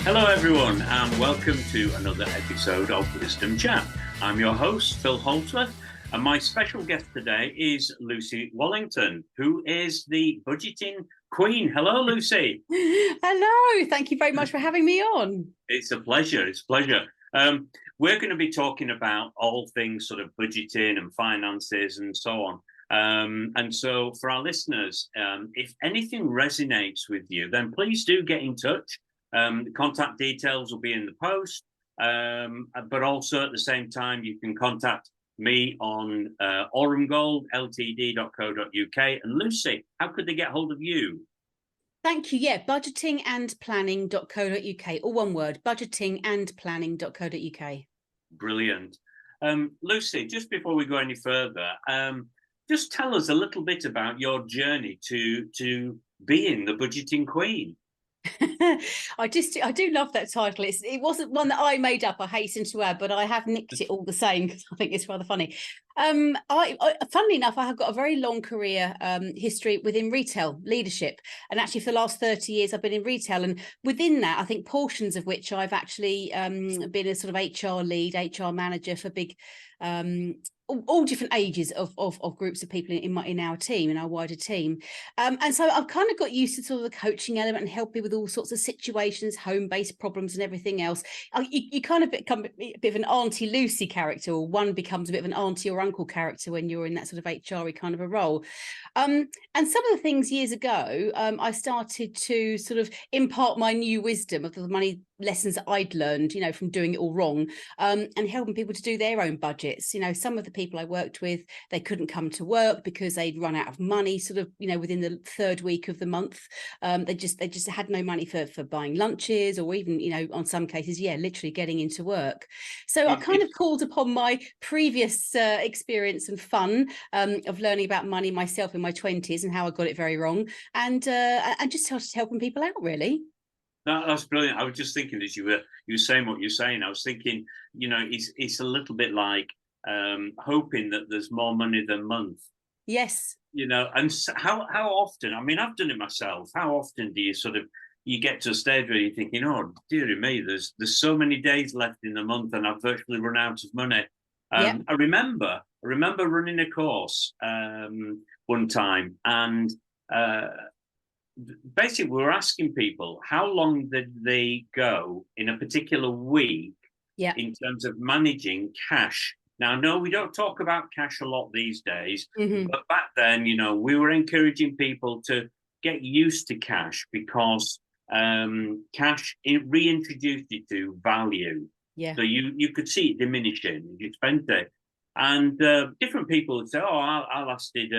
Hello, everyone, and welcome to another episode of Wisdom Chat. I'm your host, Phil Holdsworth, and my special guest today is Lucy Wallington, who is the budgeting queen. Hello, Lucy. Hello. Thank you very much for having me on. It's a pleasure. It's a pleasure. We're going to be talking about all things sort of budgeting and finances and so on. And so for our listeners, if anything resonates with you, then please do get in touch. The contact details will be in the post, but also at the same time, you can contact me on orumgoldltd.co.uk. And Lucy, how could they get hold of you? Thank you. Yeah, budgetingandplanning.co.uk, all one word, budgetingandplanning.co.uk. Brilliant. Lucy, just before we go any further, just tell us a little bit about your journey to being the budgeting queen. I do love that title. It wasn't one that I made up, I hasten to add, but I have nicked it all the same because I think it's rather funny. Funnily enough, I have got a very long career history within retail leadership, and actually for the last 30 years I've been in retail, and within that I think portions of which I've actually been a sort of HR lead, HR manager for big all different ages of groups of people in our team, in our wider team, and so I've kind of got used to sort of the coaching element and helping with all sorts of situations, home-based problems and everything else. You kind of become a bit of an Auntie Lucy character, or one becomes a bit of an auntie or uncle character when you're in that sort of HR-y kind of a role. And some of the things years ago, I started to sort of impart my new wisdom of the money lessons that I'd learned, from doing it all wrong, and helping people to do their own budgets. Some of the people I worked with, they couldn't come to work because they'd run out of money sort of, within the third week of the month. They just had no money for buying lunches, or even, on some cases, literally getting into work. So I kind of called upon my previous experience and fun of learning about money myself in my 20s and how I got it very wrong, and just started helping people out, really. That's brilliant. I was just thinking as you were saying what you're saying, I was thinking, it's a little bit like hoping that there's more money than month. Yes. And how often, I mean, I've done it myself. How often do you get to a stage where you're thinking, oh, dearie me, there's so many days left in the month and I've virtually run out of money. Yep. I remember running a course one time, and basically we were asking people how long did they go in a particular week in terms of managing cash. Now, no, we don't talk about cash a lot these days, but back then, we were encouraging people to get used to cash because cash, it reintroduced you to value. Yeah. So you could see it diminishing if you spent it. And different people would say, oh, I lasted,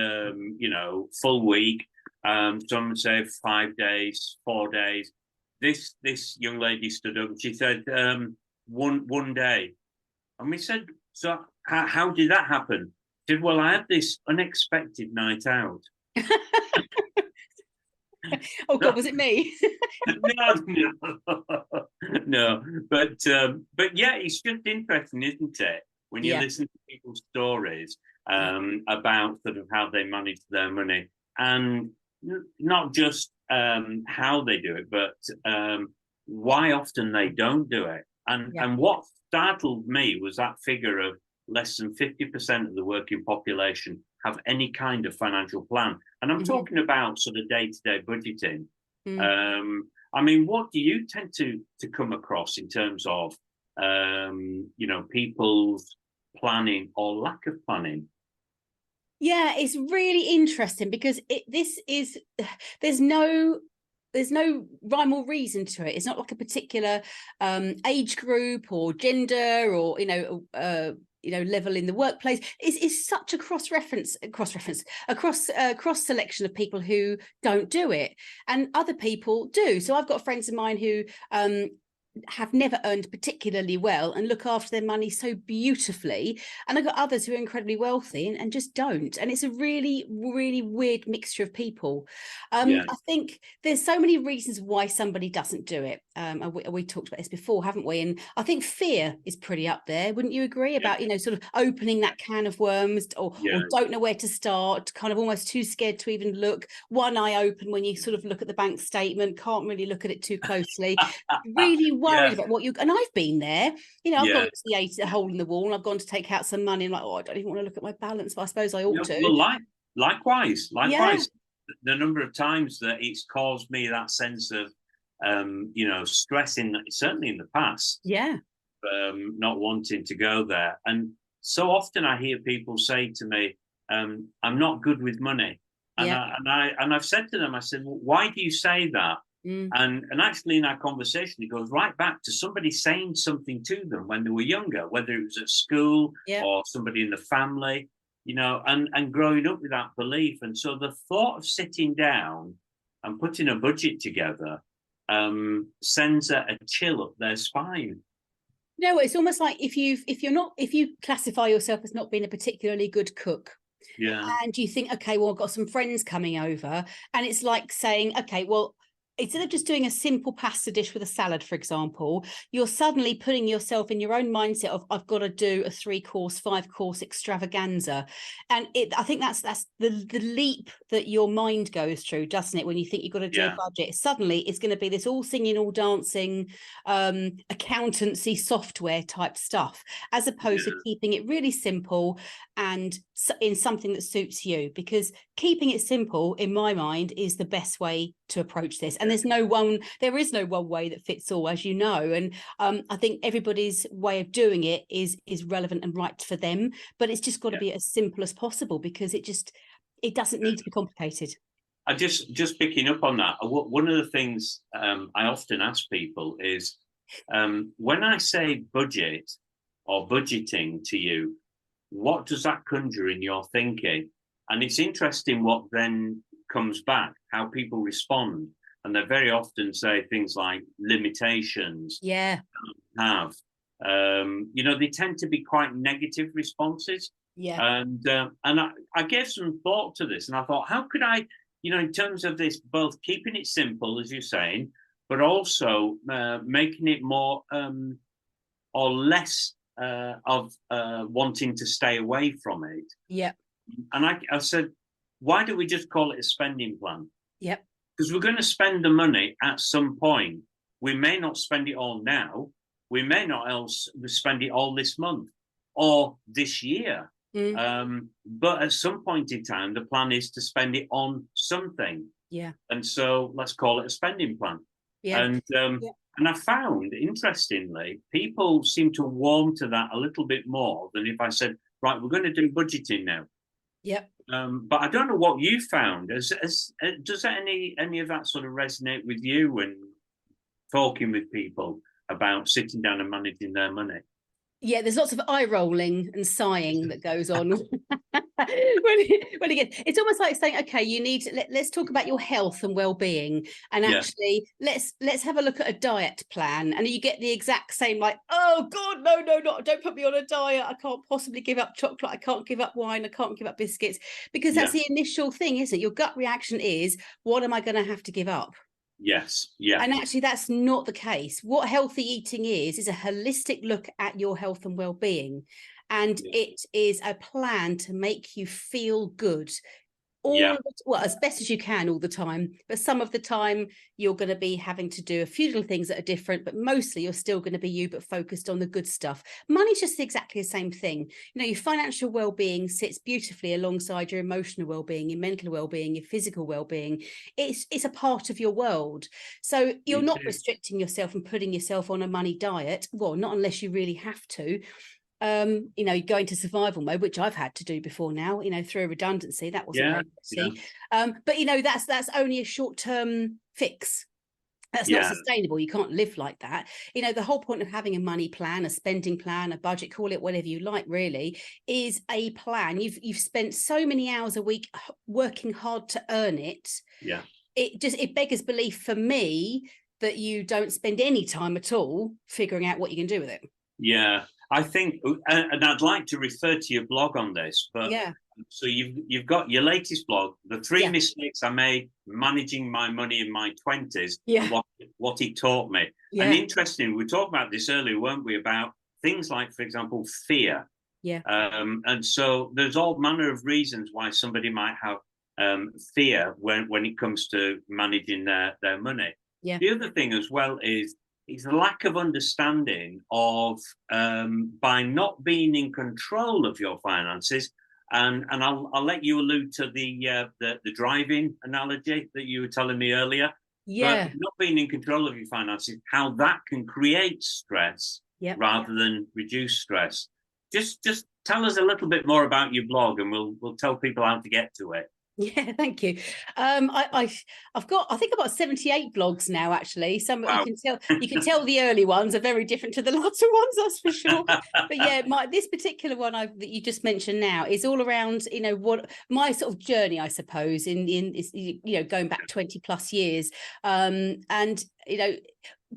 full week. Some would say 5 days, 4 days. This young lady stood up and she said, one day. And we said, so how did that happen? She said, well, I had this unexpected night out. Oh God, was it me? No. But yeah, it's just interesting, isn't it? When you listen to people's stories about sort of how they manage their money, and not just how they do it, but why often they don't do it. And what startled me was that figure of less than 50% of the working population have any kind of financial plan. And I'm talking about sort of day-to-day budgeting. I mean, what do you tend to come across in terms of, people's planning or lack of planning? Yeah, it's really interesting because there's no rhyme or reason to it. It's not like a particular age group or gender or level in the workplace. It's such a cross selection of people who don't do it, and other people do. So I've got friends of mine who have never earned particularly well and look after their money so beautifully, and I've got others who are incredibly wealthy and just don't, and it's a really, really weird mixture of people. I think there's so many reasons why somebody doesn't do it. We talked about this before, haven't we? And I think fear is pretty up there, wouldn't you agree? About, you know, sort of opening that can of worms, or don't know where to start, kind of almost too scared to even look, one eye open when you sort of look at the bank statement, can't really look at it too closely, really worried about what you, and I've been there, you know, I've gone to the hole in the wall and I've gone to take out some money and like, oh, I don't even want to look at my balance, but I suppose I ought to. Well, likewise, the number of times that it's caused me that sense of you know, stress, certainly in the past, not wanting to go there. And so often I hear people say to me, I'm not good with money, and I've said to them, I said, well, why do you say that? And actually in our conversation, it goes right back to somebody saying something to them when they were younger, whether it was at school or somebody in the family, you know, and growing up with that belief. And so the thought of sitting down and putting a budget together sends a chill up their spine. No, it's almost like if you classify yourself as not being a particularly good cook, and you think, okay, well, I've got some friends coming over, and it's like saying, okay, well, instead of just doing a simple pasta dish with a salad, for example, you're suddenly putting yourself in your own mindset of, I've got to do a 3-course, 5-course extravaganza. And I think that's the leap that your mind goes through, doesn't it? When you think you've got to do a budget, suddenly it's going to be this all singing, all dancing, accountancy software type stuff, as opposed to keeping it really simple and in something that suits you. Because keeping it simple, in my mind, is the best way to approach this. And there is no one way that fits all, as you know. And I think everybody's way of doing it is relevant and right for them, but it's just got to be as simple as possible, because it doesn't need to be complicated. I just picking up on that, one of the things I often ask people is, when I say budget or budgeting to you, what does that conjure in your thinking? And it's interesting what then comes back, how people respond. And they very often say things like limitations. Have. You know, they tend to be quite negative responses. And I gave some thought to this, and I thought, how could I, you know, in terms of this, both keeping it simple, as you're saying, but also making it more or less of wanting to stay away from it. And I said, why don't we just call it a spending plan? Because we're going to spend the money at some point. We may not spend it all now. We may not else spend it all this month or this year. But at some point in time, the plan is to spend it on something. And so let's call it a spending plan. And I found, interestingly, people seem to warm to that a little bit more than if I said, right, we're going to do budgeting now. But I don't know what you found. Does any of that sort of resonate with you when talking with people about sitting down and managing their money? There's lots of eye rolling and sighing that goes on when it's almost like saying, okay, you need to let's talk about your health and well-being, and actually let's have a look at a diet plan, and you get the exact same, like, oh god, no, don't put me on a diet, I can't possibly give up chocolate, I can't give up wine, I can't give up biscuits, because that's the initial thing, isn't it? Your gut reaction is, what am I going to have to give up? And actually that's not the case. What healthy eating is a holistic look at your health and well-being, and it is a plan to make you feel good well, as best as you can all the time, but some of the time you're going to be having to do a few little things that are different, but mostly you're still going to be you, but focused on the good stuff. Money's just exactly the same thing. You know, your financial well-being sits beautifully alongside your emotional well-being, your mental well-being, your physical well-being. It's a part of your world. So you're not restricting yourself and putting yourself on a money diet. Well, not unless you really have to. You know, go into survival mode, which I've had to do before now, you know, through a redundancy. That wasn't very easy. But you know, that's only a short-term fix. That's not sustainable. You can't live like that. You know, the whole point of having a money plan, a spending plan, a budget, call it whatever you like, really, is a plan. You've spent so many hours a week working hard to earn it. It beggars belief for me that you don't spend any time at all figuring out what you can do with it. Yeah, I think, and I'd like to refer to your blog on this, but Yeah. so you've got your latest blog, the three Yeah. mistakes I made managing my money in my 20s, Yeah. and what it taught me. Yeah. And interesting, we talked about this earlier, weren't we, about things like, for example, fear. Yeah. And so there's all manner of reasons why somebody might have fear when it comes to managing their money. Yeah. The other thing as well is a lack of understanding of by not being in control of your finances. And I'll let you allude to the driving analogy that you were telling me earlier. Yeah. But not being in control of your finances, how that can create stress rather than reduce stress. Just tell us a little bit more about your blog, and we'll tell people how to get to it. Yeah, thank you. I've got 78 blogs now, actually. Some wow. you can tell the early ones are very different to the latter ones, that's for sure. But yeah, this particular one that you just mentioned now is all around, what my sort of journey, I suppose, in going back 20 plus years. And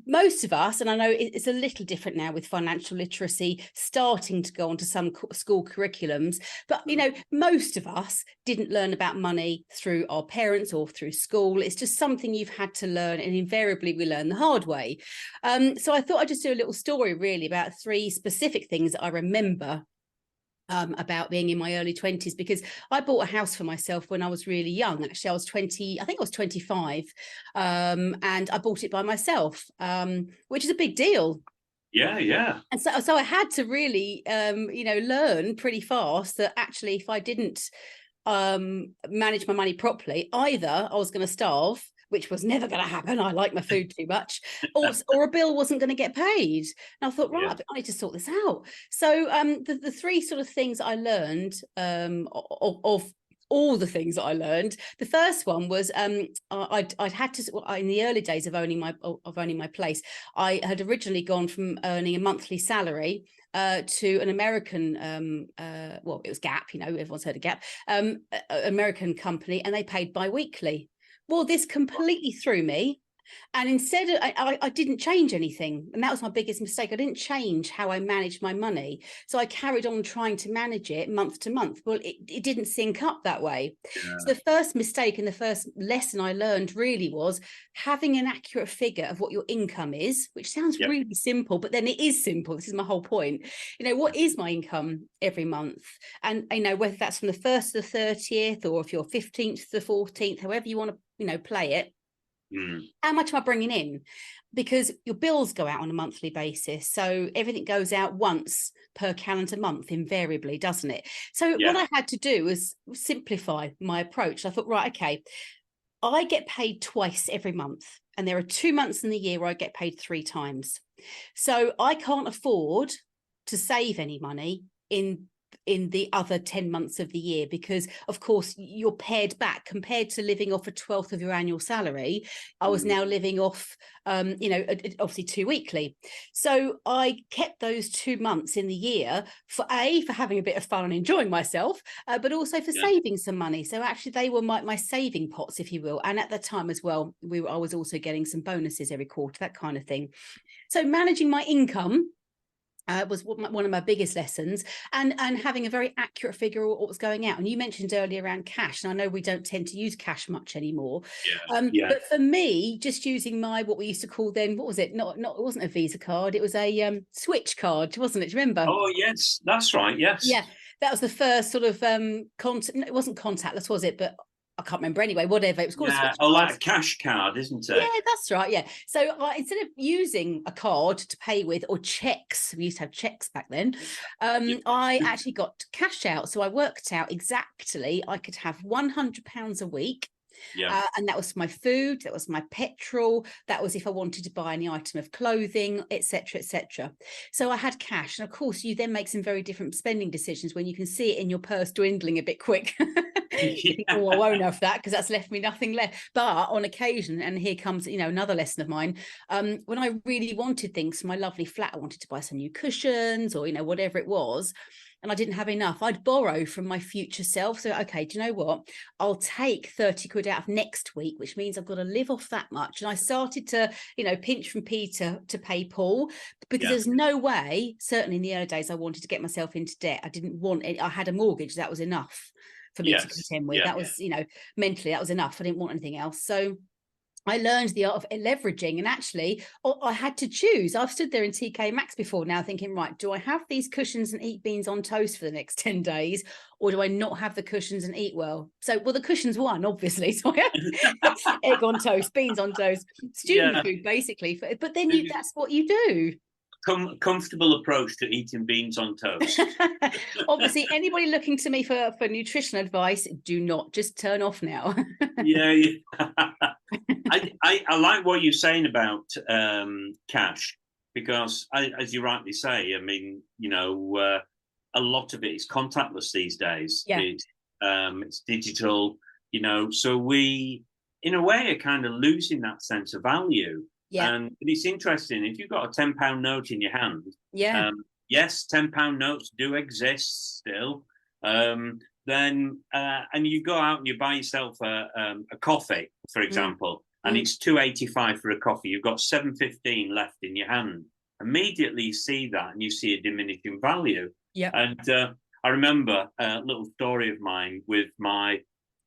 most of us, and I know it's a little different now with financial literacy starting to go onto some school curriculums, but most of us didn't learn about money through our parents or through school. It's just something you've had to learn, and invariably we learn the hard way. So I thought I'd just do a little story really about 3 specific things that I remember about being in my early 20s, because I bought a house for myself when I was really young. Actually, I was 20, I think I was 25, and I bought it by myself, which is a big deal. Yeah. And so I had to really, learn pretty fast that actually, if I didn't manage my money properly, either I was going to starve, which was never going to happen. I like my food too much, or a bill wasn't going to get paid. And I thought, right, I need to sort this out. So the 3 sort of things I learned of all the things that I learned. The first one was I'd had to, in the early days of owning my place, I had originally gone from earning a monthly salary to an American, well, it was Gap, everyone's heard of Gap, American company, and they paid bi-weekly. Well, this completely threw me. And instead of, I didn't change anything. And that was my biggest mistake. I didn't change how I managed my money. So I carried on trying to manage it month to month. Well, it didn't sync up that way. Yeah. So the first mistake and the first lesson I learned really was having an accurate figure of what your income is, which sounds really simple, but then it is simple. This is my whole point. What is my income every month? And, whether that's from the 1st to the 30th, or if you're 15th to the 14th, however you want to, play it. How much am I bringing in? Because your bills go out on a monthly basis. So everything goes out once per calendar month, invariably, doesn't it? So what I had to do was simplify my approach. I thought, right, okay, I get paid twice every month. And there are 2 months in the year where I get paid 3 times. So I can't afford to save any money in the other 10 months of the year, because of course you're pared back compared to living off a 1/12 of your annual salary. I was now living off obviously 2 weekly. So I kept those 2 months in the year for having a bit of fun and enjoying myself, but also for saving some money. So actually they were my saving pots, if you will. And at the time as well, I was also getting some bonuses every quarter, that kind of thing. So managing my income was one of my biggest lessons, and having a very accurate figure of what was going out. And you mentioned earlier around cash, and I know we don't tend to use cash much anymore. But for me, just using what we used to call then, what was it? Not it wasn't a Visa card, it was a Switch card, wasn't it? Do you remember? Oh yes, that's right. Yes. Yeah, that was the first sort of it wasn't contactless, was it? But I can't remember anyway, whatever. It was called a Switch card. Like a cash card, isn't it? Yeah, that's right. Yeah. So instead of using a card to pay with, or checks, we used to have checks back then, I actually got cash out. So I worked out exactly I could have £100 a week. And that was my food, that was my petrol, that was if I wanted to buy any item of clothing, etc., etc. So I had cash, and of course you then make some very different spending decisions when you can see it in your purse dwindling a bit quick. You think, oh, I won't have that because that's left me nothing left. But on occasion, and here comes another lesson of mine, when I really wanted things for my lovely flat, I wanted to buy some new cushions or whatever it was, and I didn't have enough, I'd borrow from my future self. So, okay, do you know what? I'll take 30 quid out of next week, which means I've got to live off that much. And I started to, pinch from Peter to pay Paul, because there's no way, certainly in the early days, I wanted to get myself into debt. I didn't want it. I had a mortgage. That was enough for me to contend with. That was, mentally, that was enough. I didn't want anything else. So I learned the art of leveraging, and actually I had to choose. I've stood there in TK Maxx before now thinking, right, do I have these cushions and eat beans on toast for the next 10 days, or do I not have the cushions and eat well? So, the cushions won, obviously. So I had egg on toast, beans on toast, student food, basically. But then that's what you do. Comfortable approach to eating beans on toast. Obviously, anybody looking to me for nutrition advice, do not, just turn off now. I like what you're saying about cash, because as you rightly say, I mean, a lot of it is contactless these days. It's digital, so we, in a way, are kind of losing that sense of value. And it's interesting, if you've got a £10 note in your hand, yes, £10 notes do exist still. Then and you go out and you buy yourself a coffee, for example, and it's £2.85 for a coffee. You've got £7.15 left in your hand. Immediately you see that, and you see a diminishing value. And I remember a little story of mine with my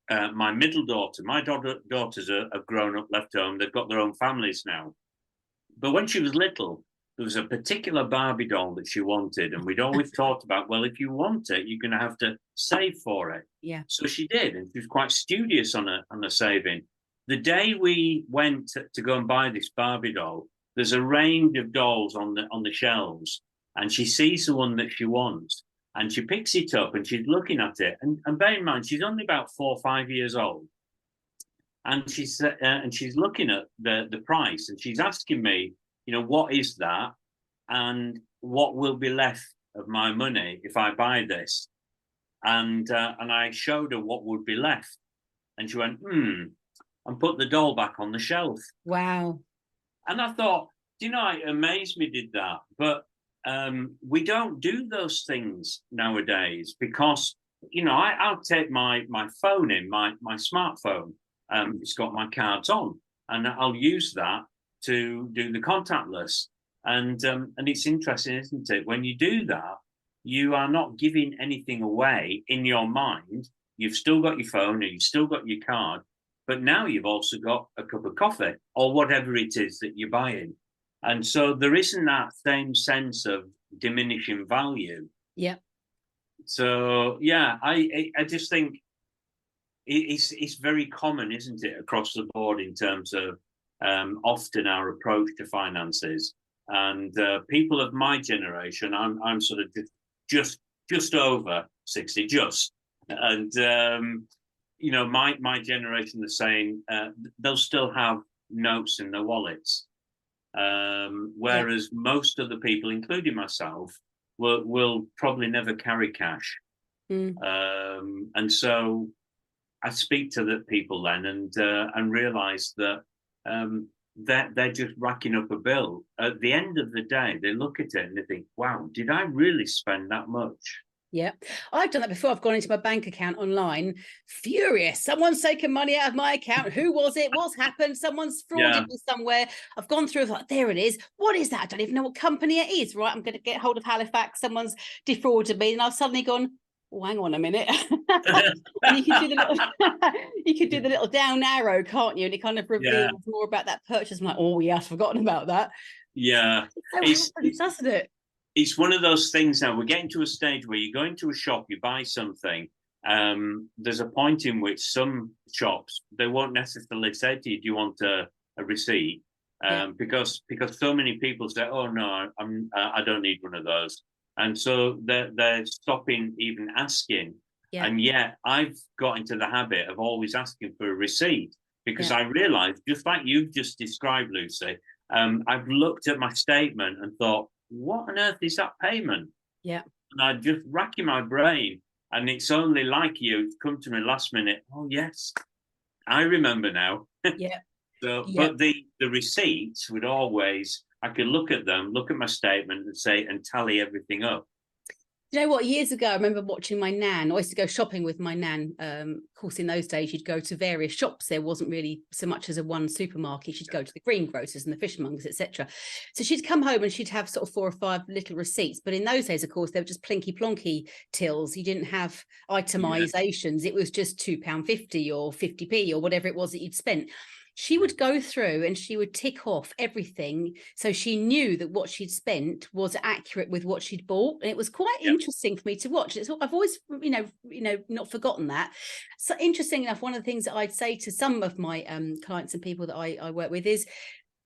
middle daughter. My daughters are grown up, left home. They've got their own families now. But when she was little, there was a particular Barbie doll that she wanted. And we'd always talked about, well, if you want it, you're going to have to save for it. So she did. And she was quite studious on her saving. The day we went to go and buy this Barbie doll, there's a range of dolls on the shelves. And she sees the one that she wants. And she picks it up and she's looking at it. And bear in mind, she's only about 4 or 5 years old. And she's looking at the price, and she's asking me, what is that? And what will be left of my money if I buy this? And I showed her what would be left. And she went, and put the doll back on the shelf. Wow. And I thought, it amazed me did that. But we don't do those things nowadays, because, I'll take my phone in, my smartphone. It's got my cards on, and I'll use that to do the contactless. And it's interesting, isn't it? When you do that, you are not giving anything away in your mind. You've still got your phone, and you've still got your card, but now you've also got a cup of coffee or whatever it is that you're buying. And so there isn't that same sense of diminishing value. So I just think it's very common, isn't it, across the board in terms of often our approach to finances. And people of my generation, I'm sort of just over 60, and my generation, the saying, they'll still have notes in their wallets, whereas most of the people, including myself, will probably never carry cash. And so I speak to the people then and realize that they're just racking up a bill. At the end of the day, they look at it and they think, wow, did I really spend that much? I've done that before. I've gone into my bank account online, furious. Someone's taken money out of my account. Who was it? What's happened? Someone's frauded me somewhere. I've gone through, like, there it is. What is that? I don't even know what company it is. Right, I'm going to get hold of Halifax. Someone's defrauded me. And I've suddenly gone, oh, hang on a minute. And you can do the little down arrow, can't you? And it kind of reveals more about that purchase. I'm like, oh yeah, I've forgotten about that. It happens, doesn't it? It's one of those things now. We're getting to a stage where you go into a shop, you buy something. There's a point in which some shops, they won't necessarily say to you, do you want a receipt? Because so many people say, oh no, I don't need one of those. And so they're stopping even asking. And yet I've got into the habit of always asking for a receipt, because I realized, just like you've just described, Lucy, I've looked at my statement and thought, what on earth is that payment? And I just racking my brain, and it's only like you come to me last minute. Oh yes, I remember now. But the receipts would always, I could look at them, look at my statement and say, and tally everything up. You know what? Years ago, I remember watching my nan. I used to go shopping with my nan. Of course, in those days, you'd go to various shops. There wasn't really so much as a one supermarket. She'd go to the greengrocers and the fishmongers, etc. So she'd come home and she'd have sort of 4 or 5 little receipts. But in those days, of course, they were just plinky plonky tills. You didn't have itemizations. It was just £2.50 or 50p or whatever it was that you'd spent. She would go through and she would tick off everything, so she knew that what she'd spent was accurate with what she'd bought, and it was quite interesting for me to watch. I've always, not forgotten that. So interesting enough, one of the things that I'd say to some of my clients and people that I work with is,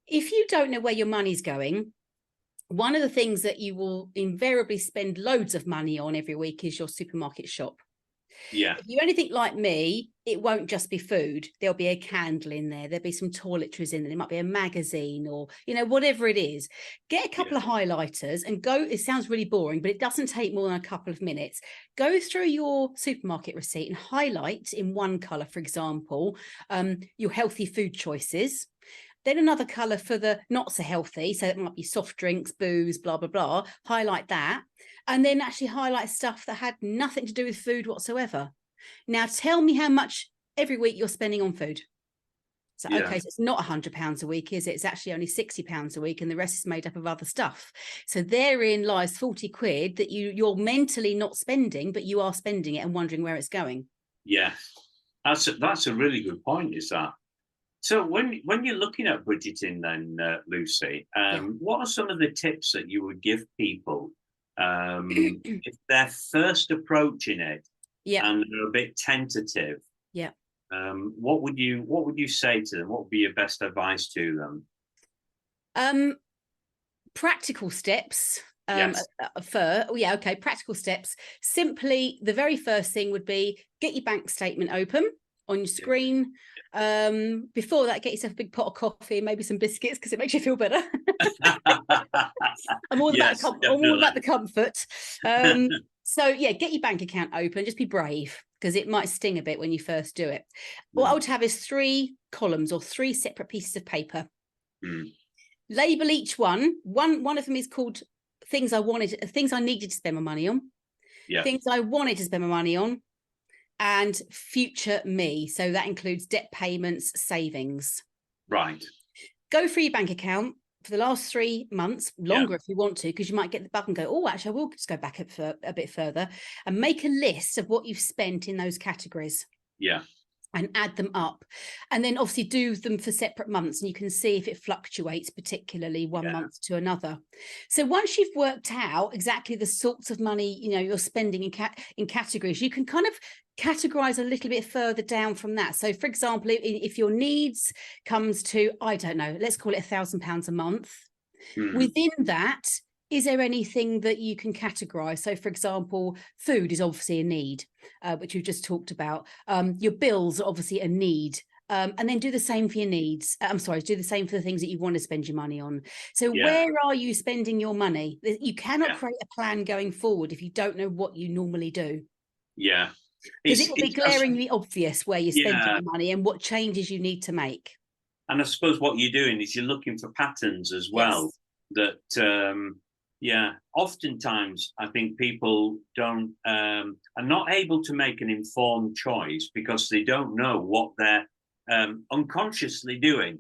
if you don't know where your money's going, one of the things that you will invariably spend loads of money on every week is your supermarket shop. Yeah. If you're anything like me, it won't just be food. There'll be a candle in there. There'll be some toiletries in there. There might be a magazine or, whatever it is. Get a couple of highlighters and go. It sounds really boring, but it doesn't take more than a couple of minutes. Go through your supermarket receipt and highlight in one color, for example, your healthy food choices. Then another colour for the not so healthy. So it might be soft drinks, booze, blah, blah, blah. Highlight that. And then actually highlight stuff that had nothing to do with food whatsoever. Now, tell me how much every week you're spending on food. So, okay, so it's not £100 a week, is it? It's actually only £60 a week, and the rest is made up of other stuff. So therein lies 40 quid that you're mentally not spending, but you are spending it and wondering where it's going. Yeah, that's a really good point, is that? So when you're looking at budgeting then, Lucy, what are some of the tips that you would give people if they're first approaching it and they're a bit tentative? Yeah. What would you say to them? What would be your best advice to them? Practical steps. Yes. Practical steps. Simply, the very first thing would be get your bank statement open on your screen. Before that, get yourself a big pot of coffee and maybe some biscuits, because it makes you feel better. I'm all about the comfort. So yeah, get your bank account open. Just be brave, because it might sting a bit when you first do it. What I would have is 3 columns or 3 separate pieces of paper. Label each one. One of them is called things I needed to spend my money on. Things I wanted to spend my money on, and future me. So that includes debt payments, savings. Right. Go through your bank account for the last 3 months, longer if you want to, because you might get the bug and go, oh, actually, I will just go back a bit further, and make a list of what you've spent in those categories. Yeah. And add them up, and then obviously do them for separate months, and you can see if it fluctuates, particularly one month to another. So once you've worked out exactly the sorts of money you're spending in categories, you can kind of categorize a little bit further down from that. So for example, if your needs comes to, I don't know, let's call it £1,000 a month, within that, is there anything that you can categorize? So, for example, food is obviously a need, which we've just talked about. Your bills are obviously a need. And then do the same for your needs. Do the same for the things that you want to spend your money on. So where are you spending your money? You cannot create a plan going forward if you don't know what you normally do. Yeah. Because it will be glaringly obvious where you're spending your money and what changes you need to make. And I suppose what you're doing is you're looking for patterns as well. That oftentimes I think people are not able to make an informed choice because they don't know what they're unconsciously doing.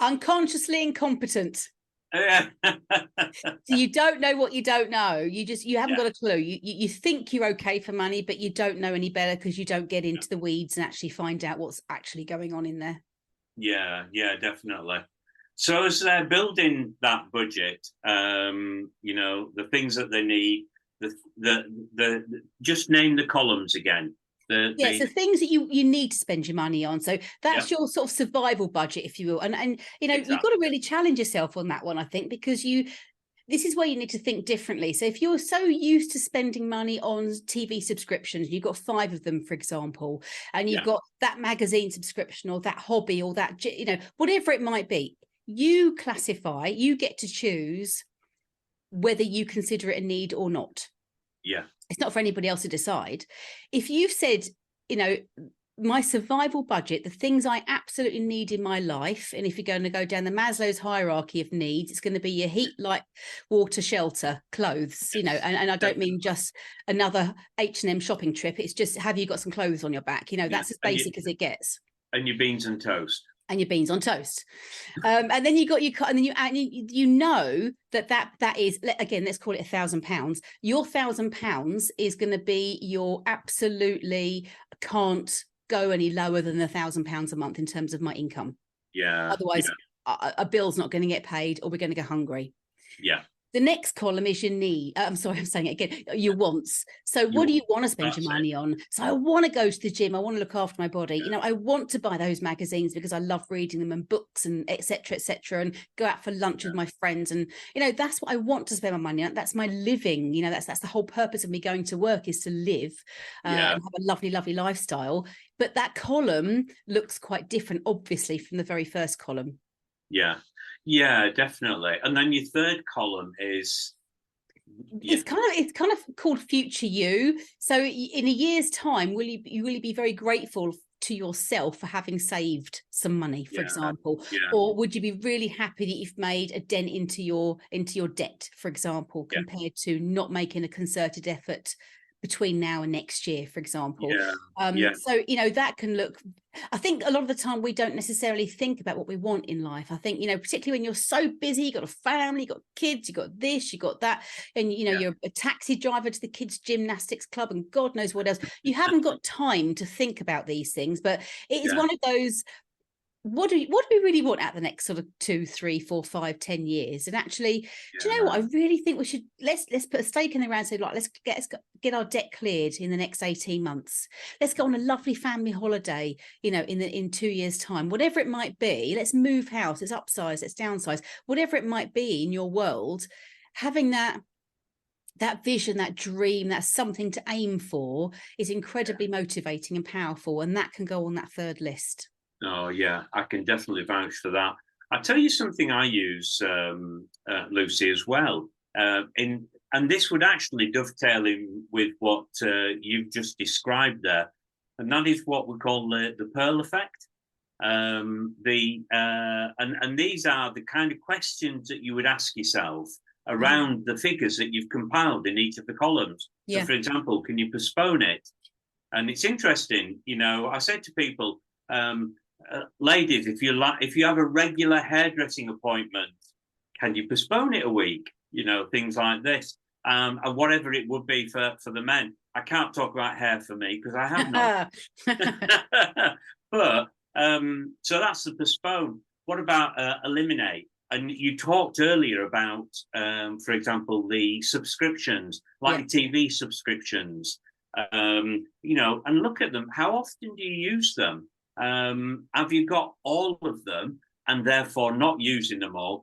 Unconsciously incompetent. So you don't know what you don't know. You haven't got a clue. You think you're okay for money, but you don't know any better because you don't get into the weeds and actually find out what's actually going on in there. Yeah, definitely. So as they're building that budget, the things that they need, the just name the columns again. So things that you need to spend your money on. So that's your sort of survival budget, if you will. And you've got to really challenge yourself on that one, I think, because this is where you need to think differently. So if you're so used to spending money on TV subscriptions, you've got 5 of them, for example, and you've got that magazine subscription or that hobby or that, whatever it might be, you classify, you get to choose whether you consider it a need or not. Yeah. It's not for anybody else to decide. If you've said, my survival budget, the things I absolutely need in my life. And if you're going to go down the Maslow's hierarchy of needs, it's going to be your heat, light, water, shelter, clothes, you know, and I don't mean just another H&M shopping trip. It's just, have you got some clothes on your back? You know, that's as basic as it gets. And your beans and toast. And your beans on toast. And then you got your, and then you know that is, again, let's call it £1,000. Your £1,000 is going to be your absolutely can't go any lower than £1,000 a month in terms of my income. Yeah. Otherwise, a bill's not going to get paid, or we're going to go hungry. Yeah. The next column is your need. I'm sorry, I'm saying it again. Your wants. So what do you want to spend your money on? So I want to go to the gym. I want to look after my body. You know, I want to buy those magazines because I love reading them, and books and et cetera, and go out for lunch with my friends. And, you know, that's what I want to spend my money on. That's my living. You know, that's the whole purpose of me going to work, is to live and have a lovely, lovely lifestyle. But that column looks quite different, obviously, from the very first column. Yeah. Yeah, definitely. And then your third column is it's kind of called future you. So in a year's time, will you be very grateful to yourself for having saved some money, for example? Or would you be really happy that you've made a dent into your debt, for example, compared to not making a concerted effort between now and next year, for example? So, you know, that can look, I think a lot of the time we don't necessarily think about what we want in life. I think, you know, particularly when you're so busy, you've got a family, you've got kids, you've got this, you've got that, and, you know, you're a taxi driver to the kids' gymnastics club and God knows what else. You haven't got time to think about these things, but it is one of those, what do we really want at the next sort of 2, 3, 4, 5, 10 years? And actually, do you know what? I really think we should let's put a stake in the ground and say, like, let's get our debt cleared in the next 18 months. Let's go on a lovely family holiday, you know, in 2 years' time, whatever it might be. Let's move house, let's upsize, let's downsize, whatever it might be in your world. Having that vision, that dream, that's something to aim for, is incredibly motivating and powerful, and that can go on that third list. Oh, yeah, I can definitely vouch for that. I'll tell you something I use, Lucy, as well. And this would actually dovetail in with what you've just described there. And that is what we call the Pearl effect. And these are the kind of questions that you would ask yourself around the figures that you've compiled in each of the columns. So, for example, can you postpone it? And it's interesting, you know, I said to people, ladies, if you have a regular hairdressing appointment, can you postpone it a week? You know, things like this, and whatever it would be for the men. I can't talk about hair for me because I have not. But so that's the postpone. What about eliminate? And you talked earlier about, for example, the subscriptions, like TV subscriptions. You know, and look at them. How often do you use them? Have you got all of them and therefore not using them all?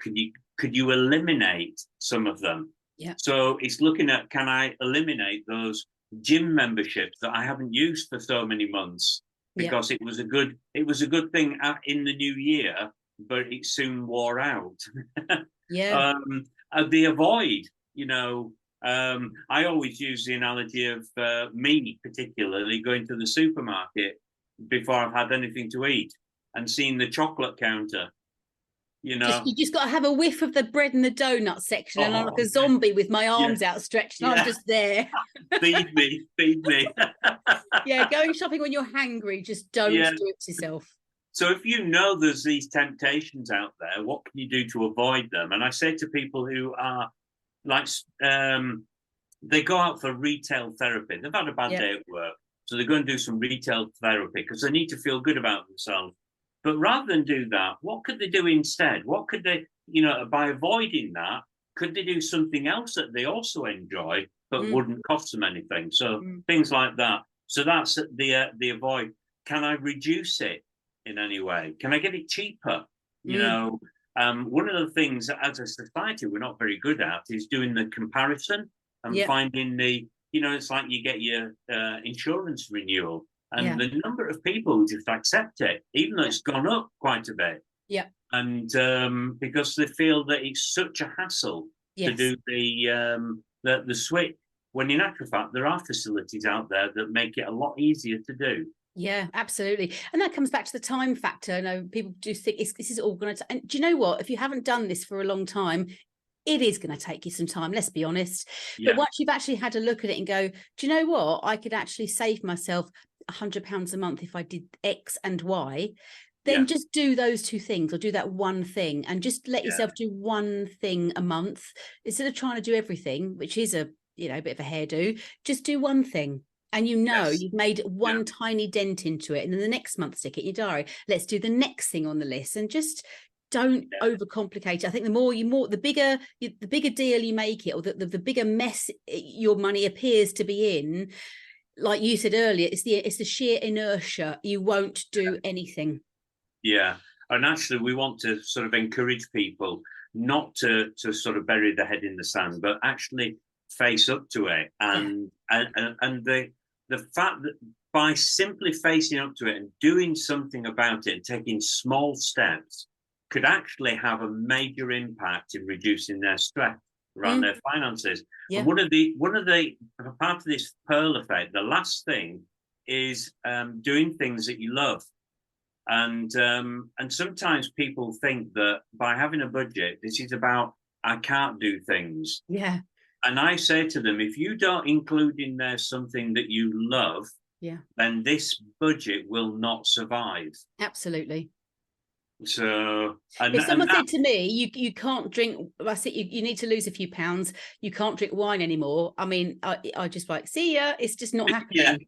Could you eliminate some of them? So it's looking at, can I eliminate those gym memberships that I haven't used for so many months because it was a good thing in the new year, but it soon wore out. The avoid, you know. I always use the analogy of me particularly going to the supermarket before I've had anything to eat and seeing the chocolate counter, you know. You just got to have a whiff of the bread and the donut section, and I'm like a zombie with my arms outstretched, and I'm just there. Feed me. Going shopping when you're hangry, just don't do it to yourself. So if you know there's these temptations out there, what can you do to avoid them? And I say to people who are like, they go out for retail therapy. They've had a bad day at work. So they're going to do some retail therapy because they need to feel good about themselves. But rather than do that, what could they do instead? What could they, you know, by avoiding that, could they do something else that they also enjoy but wouldn't cost them anything? So things like that. So that's the avoid. Can I reduce it in any way? Can I get it cheaper? You know, one of the things that as a society we're not very good at is doing the comparison and finding the, you know, it's like you get your insurance renewal and the number of people who just accept it, even though it's gone up quite a bit. And because they feel that it's such a hassle to do the switch, when in actual fact, there are facilities out there that make it a lot easier to do. Yeah, absolutely. And that comes back to the time factor. I know people do think this is all going to, and do you know what? If you haven't done this for a long time, it is going to take you some time, let's be honest. But Yeah, once you've actually had a look at it and go, do you know what? I could actually save myself £100 a month if I did X and Y. Then yeah, just do those two things, or do that one thing, and just let yeah, yourself do one thing a month instead of trying to do everything, which is a bit of a hairdo. Just do one thing. And yes, you've made yeah, one tiny dent into it. And then the next month, stick it in your diary. Let's do the next thing on the list, and just don't yeah, overcomplicate it. I think the bigger deal you make it, or the bigger mess your money appears to be in, like you said earlier, it's the sheer inertia. You won't do anything. yeah. And actually, we want to sort of encourage people not to sort of bury their head in the sand, but actually face up to it. Yeah. And the fact that by simply facing up to it and doing something about it and taking small steps could actually have a major impact in reducing their stress around their finances. Yeah. And one of the part of this pearl effect, the last thing is doing things that you love. And sometimes people think that by having a budget, this is about I can't do things. Yeah. And I say to them, if you don't include in there something that you love, Yeah. then this budget will not survive. Absolutely. So, and, If and someone that, said to me, you can't drink, I said, you need to lose a few pounds, you can't drink wine anymore. I mean, I just like, see ya, it's just not yeah, happening.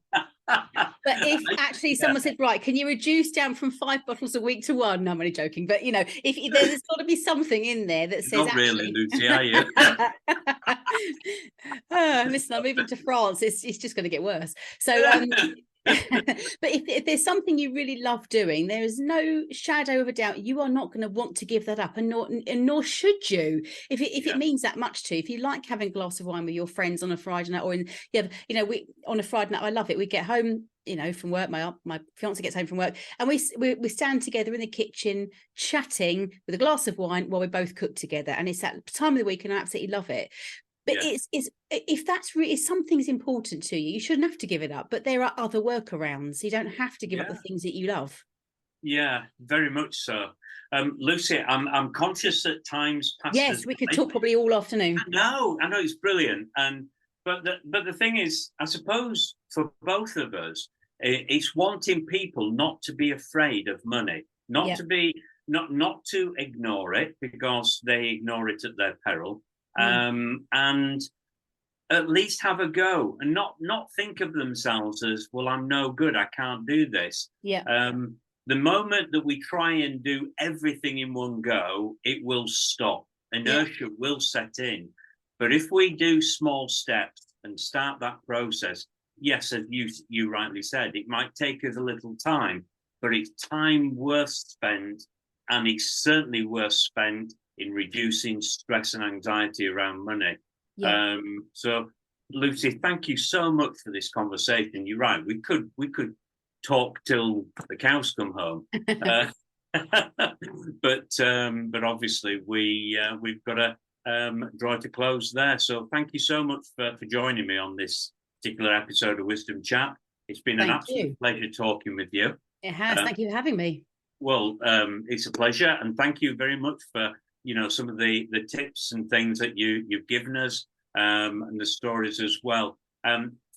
But if actually yeah, someone said, right, can you reduce down from 5 bottles a week to one? No, I'm only joking. But, if there's got to be something in there that says, not really, actually, Lucy, are you? listen, I'm moving to France. It's just going to get worse. So, but if there's something you really love doing, there is no shadow of a doubt you are not going to want to give that up, and nor should you. If it means that much to you, if you like having a glass of wine with your friends on a Friday night, or we on a Friday night, I love it. We get home, from work. My fiance gets home from work, and we stand together in the kitchen chatting with a glass of wine while we both cook together, and it's that time of the week, and I absolutely love it. But Yeah. it's if that's really, if something's important to you, you shouldn't have to give it up. But there are other workarounds. You don't have to give up the things that you love. Yeah, very much so. Lucy, I'm conscious that time's passed. Yes, we could talk probably all afternoon. I know it's brilliant, but the thing is, I suppose for both of us, it's wanting people not to be afraid of money, not to ignore it because they ignore it at their peril, and at least have a go and not think of themselves as, well, I'm no good, I can't do this. Yeah. The moment that we try and do everything in one go, it will stop. Inertia will set in. But if we do small steps and start that process, yes, as you rightly said, it might take us a little time, but it's time worth spent, and it's certainly worth spent in reducing stress and anxiety around money. Yeah. So, Lucy, thank you so much for this conversation. You're right. We could talk till the cows come home, but obviously we've got to draw to close there. So, thank you so much for joining me on this particular episode of Wisdom Chat. It's been an absolute pleasure talking with you. It has. Thank you for having me. Well, it's a pleasure, and thank you very much for some of the tips and things that you've given us, and the stories as well.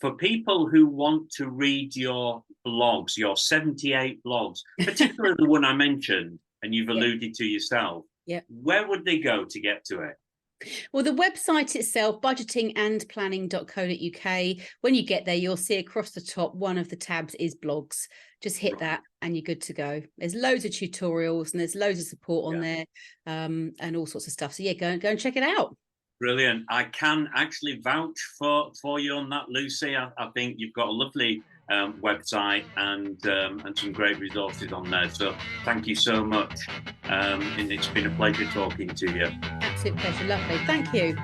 For people who want to read your blogs, your 78 blogs, particularly the one I mentioned, and you've alluded to yourself, where would they go to get to it? Well, the website itself, budgetingandplanning.co.uk. When you get there, you'll see across the top, one of the tabs is blogs. Just hit that and you're good to go. There's loads of tutorials and there's loads of support on there, and all sorts of stuff. So go and check it out. Brilliant. I can actually vouch for you on that, Lucy. I think you've got a lovely website and some great resources on there. So thank you so much. And it's been a pleasure talking to you. Absolute pleasure. Lovely. Thank you.